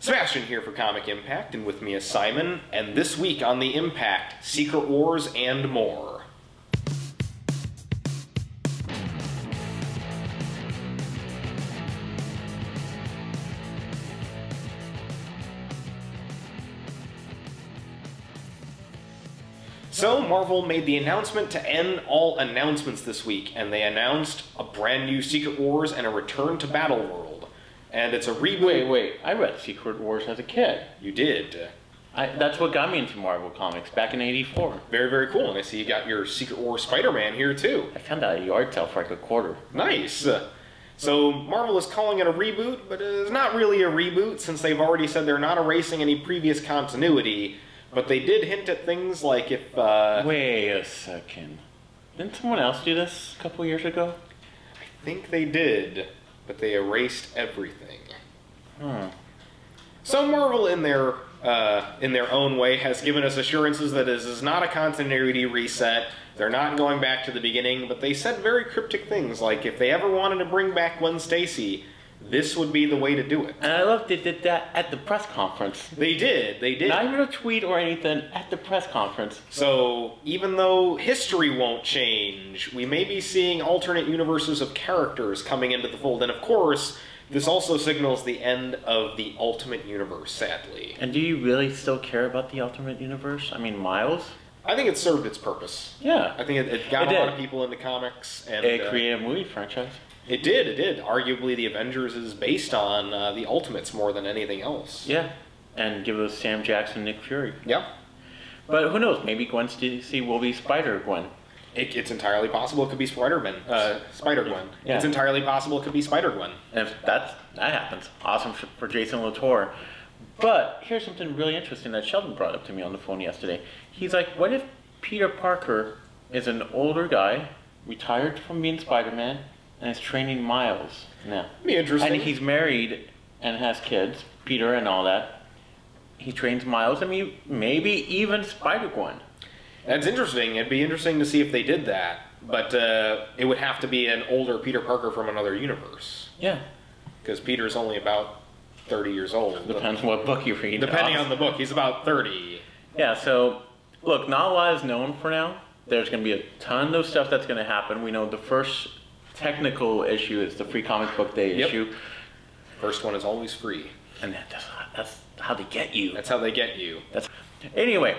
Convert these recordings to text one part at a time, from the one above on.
Sebastian here for Comic Impact, and with me is Simon, and this week on the Impact, Secret Wars and more. So, Marvel made the announcement to end all announcements this week, and they announced a brand new Secret Wars and a return to Battleworld. And it's a reboot. Wait, I read Secret Wars as a kid. You did. That's what got me into Marvel Comics back in '84. Very, very cool. And I see you got your Secret Wars Spider-Man here, too. I found that at a yard sale for like a quarter. Nice. So Marvel is calling it a reboot, but it's not really a reboot since they've already said they're not erasing any previous continuity. But they did hint at things like if... Wait a second. Didn't someone else do this a couple years ago? I think they did, but they erased everything. So Marvel, in their own way, has given us assurances that this is not a continuity reset. They're not going back to the beginning, but they said very cryptic things like if they ever wanted to bring back Gwen Stacy, this would be the way to do it. And I love they did that at the press conference. They did. Not even a tweet or anything, at the press conference. So, even though history won't change, we may be seeing alternate universes of characters coming into the fold. And of course, this also signals the end of the Ultimate Universe, sadly. And do you really still care about the Ultimate Universe? I mean, Miles? I think it served its purpose. Yeah. I think it got a lot of people into comics. And it created a movie franchise. It did. Arguably, the Avengers is based on the Ultimates more than anything else. Yeah, and give us Sam Jackson, Nick Fury. Yep. But who knows? Maybe Gwen Stacy will be Spider-Gwen. It's entirely possible it could be Spider-Gwen. Yeah. It's entirely possible it could be Spider-Gwen. And if that happens, awesome for Jason Latour. But here's something really interesting that Sheldon brought up to me on the phone yesterday. He's like, what if Peter Parker is an older guy, retired from being Spider-Man, and is training Miles now? Be interesting. And he's married and has kids, Peter and all that. He trains Miles, and maybe even Spider-Gwen. That's interesting. It'd be interesting to see if they did that. But it would have to be an older Peter Parker from another universe. Yeah. Because Peter's only about 30 years old. Depends on what book you read. Depending on the book, he's about 30. Yeah, so, look, not a lot is known for now. There's going to be a ton of stuff that's going to happen. We know the first technical issue is the Free Comic Book Day issue. First one is always free. And that's how they get you. That's how they get you. Anyway.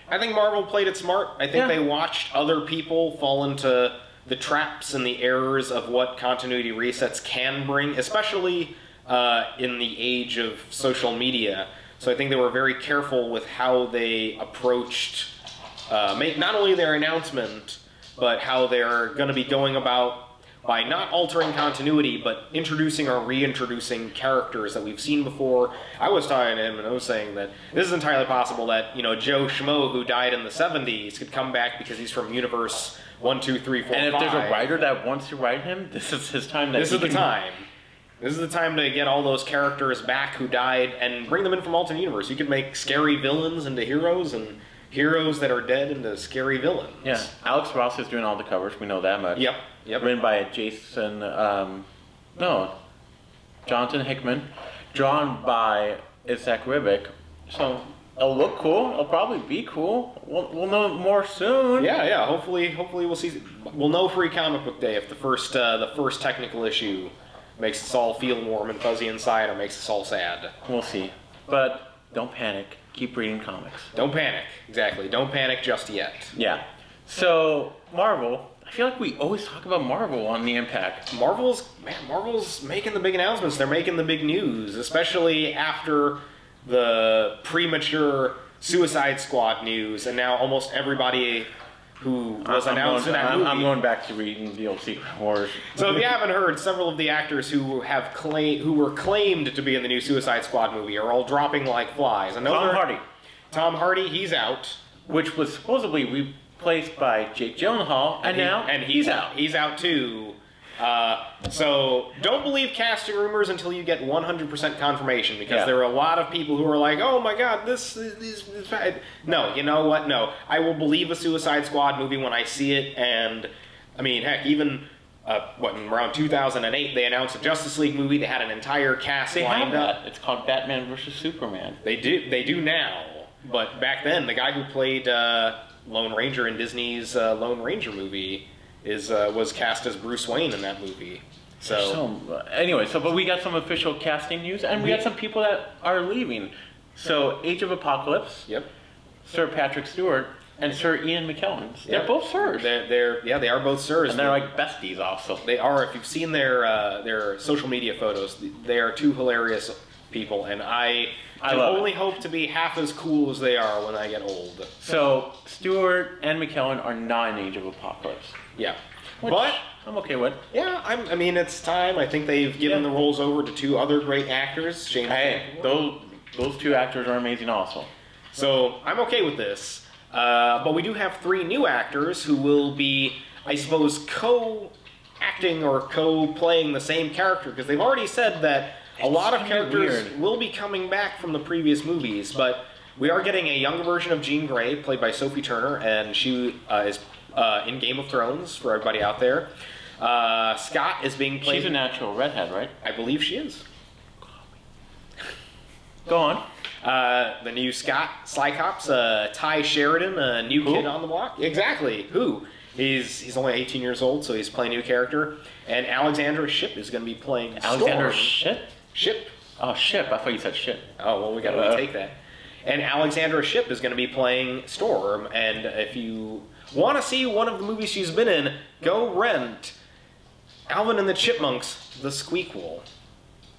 I think Marvel played it smart. I think they watched other people fall into the traps and the errors of what continuity resets can bring, especially in the age of social media. So I think they were very careful with how they approached not only their announcement, but how they're going to be going about by not altering continuity, but introducing or reintroducing characters that we've seen before. I was talking to him, and I was saying that this is entirely possible that, Joe Schmo, who died in the 70s, could come back because he's from Universe 1, 2, 3, 4, 5. And if there's a writer that wants to write him, this is his time. This is the time. This is the time to get all those characters back who died and bring them in from alternate universe. You could make scary villains into heroes, and heroes that are dead into scary villains. Yeah, Alex Ross is doing all the covers. We know that much. Yep. Written by Jonathan Hickman, drawn by Isaac Ribic. So it'll look cool. It'll probably be cool. We'll know more soon. Yeah. Hopefully we'll see. We'll know Free Comic Book Day if the first technical issue makes us all feel warm and fuzzy inside, or makes us all sad. We'll see. But don't panic. Keep reading comics. Don't panic. Exactly. Don't panic just yet. Yeah. So, Marvel. I feel like we always talk about Marvel on the Impact. Marvel's making the big announcements. They're making the big news, especially after the premature Suicide Squad news, and now almost everybody who was announced in that movie. I'm going back to reading the old Secret Wars. So if you haven't heard, several of the actors who were claimed to be in the new Suicide Squad movie are all dropping like flies. Tom Hardy, he's out. Which was supposedly replaced by Jake Gyllenhaal, and he's out. He's out too. So don't believe casting rumors until you get 100% confirmation, because there are a lot of people who are like, oh my god, this is bad. No, you know what? No. I will believe a Suicide Squad movie when I see it, and I mean, heck, even in around 2008, they announced a Justice League movie. They had an entire cast lined up. It's called Batman vs. Superman. They do now. But back then, the guy who played Lone Ranger in Disney's Lone Ranger movie was cast as Bruce Wayne in that movie. Anyway, but we got some official casting news, and we got some people that are leaving. So Age of Apocalypse. Yep. Sir Patrick Stewart and Sir Ian McKellen. They're both sirs. They are both sirs. And they're like besties also. They are. If you've seen their social media photos, they are two hilarious people, and I only hope to be half as cool as they are when I get old. So Stewart and McKellen are not in Age of Apocalypse. Yeah. But I'm okay with. Yeah, I mean, it's time. I think they've given the roles over to two other great actors. Those two actors are amazing also. So I'm okay with this. But we do have three new actors who will be, I suppose, co-acting or co-playing the same character, because they've already said that a lot of characters will be coming back from the previous movies, but we are getting a younger version of Jean Grey, played by Sophie Turner, and she is in Game of Thrones, for everybody out there. Scott is being played... She's a natural redhead, right? I believe she is. Go on. The new Scott Cyclops, Tye Sheridan, a new kid on the block. Exactly. Who? He's only 18 years old, so he's playing a new character. And Alexandra Shipp is going to be playing Alexandra Storm. Shipp? Shipp. Oh, Shipp. I thought you said shit. Oh, well, we got to take that. And Alexandra Shipp is going to be playing Storm. And if you want to see one of the movies she's been in, go rent Alvin and the Chipmunks the Squeakquel.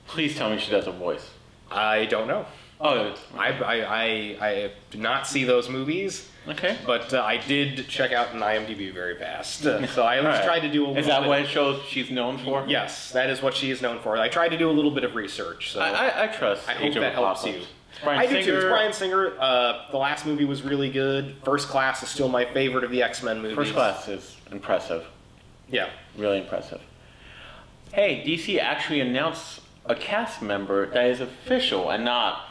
Please tell me she does a voice. I don't know. Oh, I did not see those movies. Okay. But I did check out an IMDb very fast. So I at least tried to do a little bit. Is that what it shows she's known for? Yes, that is what she is known for. I tried to do a little bit of research. So I trust. I hope that helps you. I do too. It's Bryan Singer. The last movie was really good. First Class is still my favorite of the X-Men movies. First Class is impressive. Yeah. Really impressive. Hey, DC actually announced a cast member that is official and not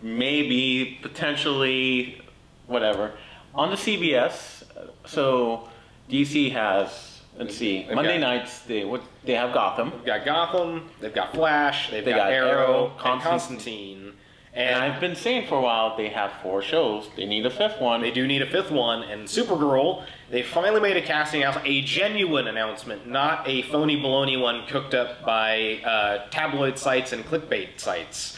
maybe, potentially, whatever. On the CBS, so DC has, let's see, Monday nights, they have Gotham. They've got Gotham, they've got Flash, they've got Arrow, and Constantine. And I've been saying for a while, they have 4 shows. They need a 5th one. They do need a 5th one. And Supergirl, they finally made a casting announcement, a genuine announcement, not a phony baloney one cooked up by tabloid sites and clickbait sites.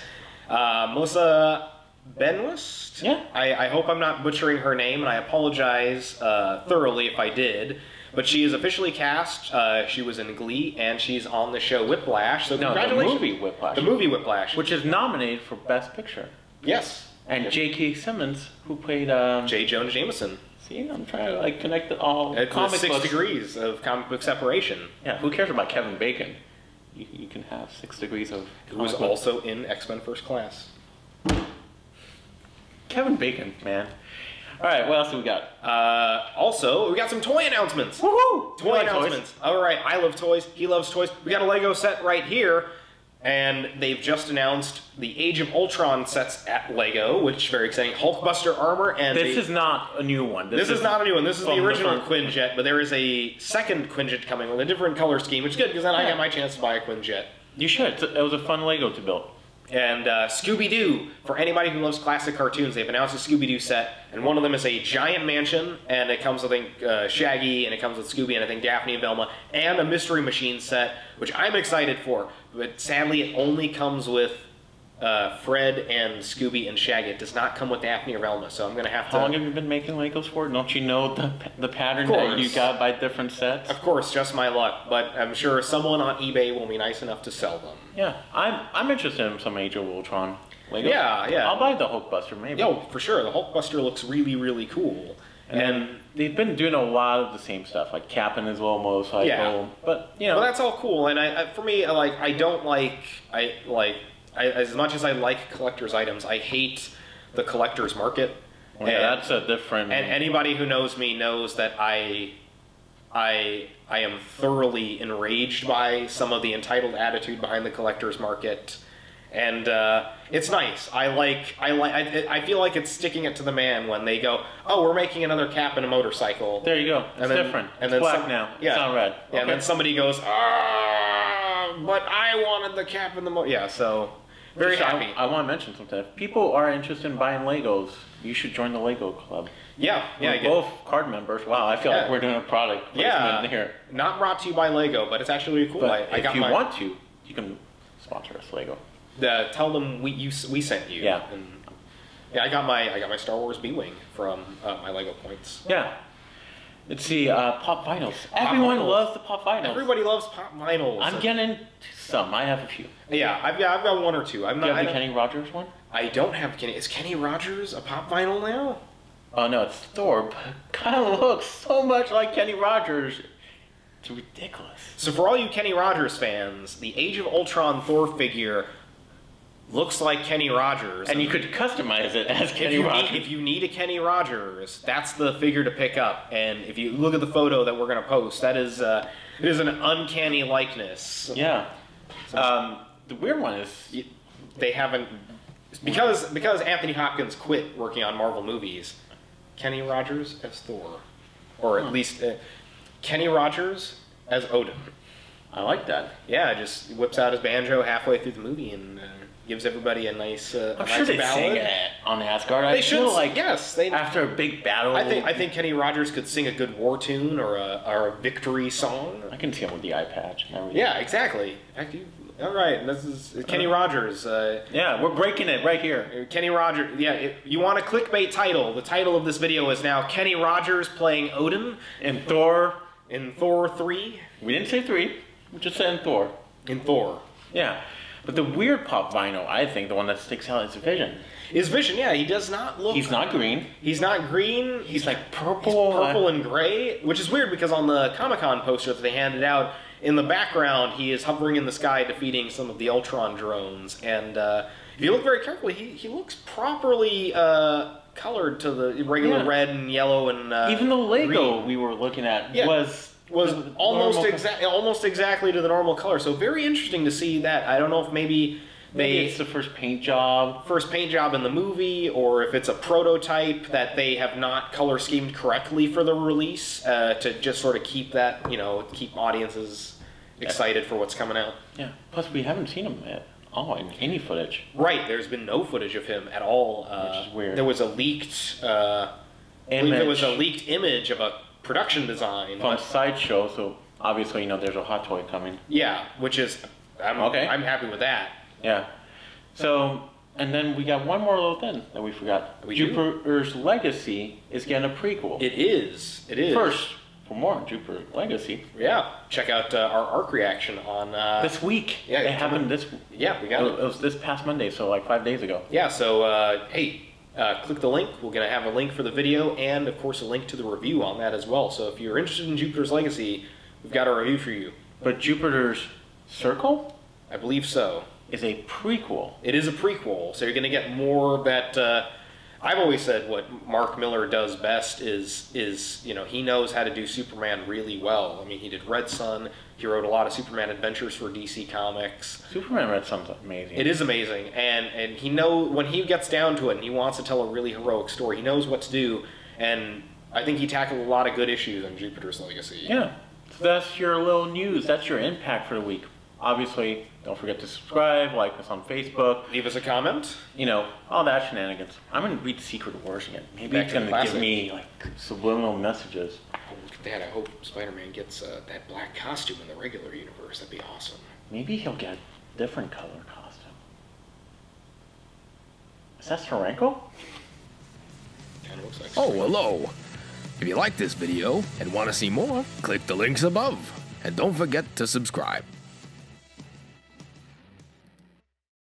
Melissa Benoist? Yeah. I hope I'm not butchering her name, and I apologize thoroughly if I did. But she is officially cast. She was in Glee, and she's on the show Whiplash. So congratulations. The movie Whiplash. The movie Whiplash. Which is nominated for Best Picture. Yes. And J.K. Simmons, who played... J. Jonah Jameson. See, I'm trying to connect it all. It's comic 6 degrees of comic book separation. Yeah, who cares about Kevin Bacon? You can have 6 degrees of... Who was also in X-Men First Class. Kevin Bacon, man. All right, what else do we got? Also, we got some toy announcements. Woohoo! Toy announcements. All right, I love toys. He loves toys. We got a Lego set right here, and they've just announced the Age of Ultron sets at Lego, which is very exciting. Hulkbuster armor and this is not a new one. This is not a new one. This is the original Quinjet, but there is a second Quinjet coming with a different color scheme, which is good because then I got my chance to buy a Quinjet. You should. It was a fun Lego to build. And Scooby-Doo, for anybody who loves classic cartoons, they've announced a Scooby-Doo set, and one of them is a giant mansion, and it comes with, I think, Shaggy, and it comes with Scooby, and I think Daphne and Velma, and a Mystery Machine set, which I'm excited for, but sadly it only comes with Fred and Scooby and Shaggy. It does not come with Daphne or Velma, so I'm going to have to... How long have you been making Legos for? Don't you know the pattern that you got by different sets? Of course, just my luck, but I'm sure someone on eBay will be nice enough to sell them. Yeah, I'm interested in some Age of Ultron Legos. Yeah. I'll buy the Hulkbuster, maybe. Yo, for sure. The Hulkbuster looks really, really cool. And they've been doing a lot of the same stuff, like Cap and his little motorcycle. Yeah. But, you know. Well, that's all cool, and for me, I don't as much as I like collector's items, I hate the collector's market. Well, yeah, that's a different... And anybody who knows me knows that I am thoroughly enraged by some of the entitled attitude behind the collector's market. And it's nice. I feel like it's sticking it to the man when they go, oh, we're making another Cap and a motorcycle. There you go. It's different. It's black now. Yeah, it's not red. Yeah, and then somebody goes, but I wanted the Cap and the motor. Yeah, so very happy. I want to mention something. If people are interested in buying Legos, you should join the Lego Club. Yeah, We're both card members. Wow, I feel like we're doing a product placement here. Not brought to you by Lego, but it's actually really cool. But if you want to, you can sponsor us, Lego. Tell them we sent you. Yeah. And, yeah, I got my Star Wars B-wing from my Lego points. Yeah. Let's see, pop vinyls. Everyone loves the pop vinyls. Everybody loves pop vinyls. I'm getting some. I have a few. Yeah, I've got one or two. Do you have the Kenny Rogers one? I don't have Kenny. Is Kenny Rogers a pop vinyl now? Oh no, it's Thor, but it kind of looks so much like Kenny Rogers. It's ridiculous. So for all you Kenny Rogers fans, the Age of Ultron Thor figure looks like Kenny Rogers. And you could customize it as Kenny Rogers. If you need a Kenny Rogers, that's the figure to pick up. And if you look at the photo that we're going to post, it is an uncanny likeness. Yeah. The weird one is they haven't, because Anthony Hopkins quit working on Marvel movies. Kenny Rogers as Thor, or at least Kenny Rogers as Odin. I like that. Yeah, just whips out his banjo halfway through the movie and gives everybody a nice I'm sure they ballad. sing it on Asgard. They should, like, yes. After a big battle. I think Kenny Rogers could sing a good war tune or a victory song. I can see him with the eye patch and everything. Yeah, exactly. All right, this is Kenny Rogers. Yeah, we're breaking it right here. Kenny Rogers. Yeah, if you want a clickbait title, the title of this video is now Kenny Rogers playing Odin in Thor. In Thor 3. We didn't say 3. We just said in Thor. In Thor. Yeah. But the weird pop vinyl, I think, the one that sticks out is Vision. Is Vision, yeah. He does not look... He's not green. He's not green. He's like purple. He's purple and gray, which is weird because on the Comic-Con poster that they handed out, in the background, he is hovering in the sky defeating some of the Ultron drones. And if you look very carefully, he looks properly colored to the regular red and yellow and even the Lego green. We were looking at was almost exactly to the normal color. So very interesting to see that. I don't know if maybe it's the first paint job. First paint job in the movie, or if it's a prototype that they have not color schemed correctly for the release to just sort of keep that, keep audiences excited for what's coming out. Yeah. Plus, we haven't seen him yet. In any footage. Right. There's been no footage of him at all. Which is weird. There was a leaked image of a production design from Sideshow. So obviously, there's a hot toy coming. Yeah, which is I'm happy with that. Yeah. So, and then we got one more little thing that we forgot. Jupiter's Legacy is getting a prequel. It is. First, for more on Jupiter Legacy. Yeah. Check out our arc reaction on... this week. Yeah. It happened this... Yeah, we got it. It was this past Monday, so like 5 days ago. Yeah, so, hey, click the link. We're going to have a link for the video and, of course, a link to the review on that as well. So if you're interested in Jupiter's Legacy, we've got a review for you. But Jupiter's Circle? I believe so. Is a prequel. It is a prequel, so you're going to get more of that... I've always said what Mark Millar does best is he knows how to do Superman really well. I mean, he did Red Sun. He wrote a lot of Superman adventures for DC Comics. Superman Red Sun's amazing. It is amazing, and he knows when he gets down to it and he wants to tell a really heroic story, he knows what to do, and I think he tackled a lot of good issues in Jupiter's Legacy. Yeah, so that's your little news. That's your impact for the week. Obviously, don't forget to subscribe, like us on Facebook. Leave us a comment. All that shenanigans. I'm going to read Secret Wars again. Maybe it's going to give me, subliminal messages. Look at that. I hope Spider-Man gets that black costume in the regular universe. That'd be awesome. Maybe he'll get a different color costume. Is that Sorenko? Kind of looks like Oh, hello. If you like this video and want to see more, click the links above. And don't forget to subscribe.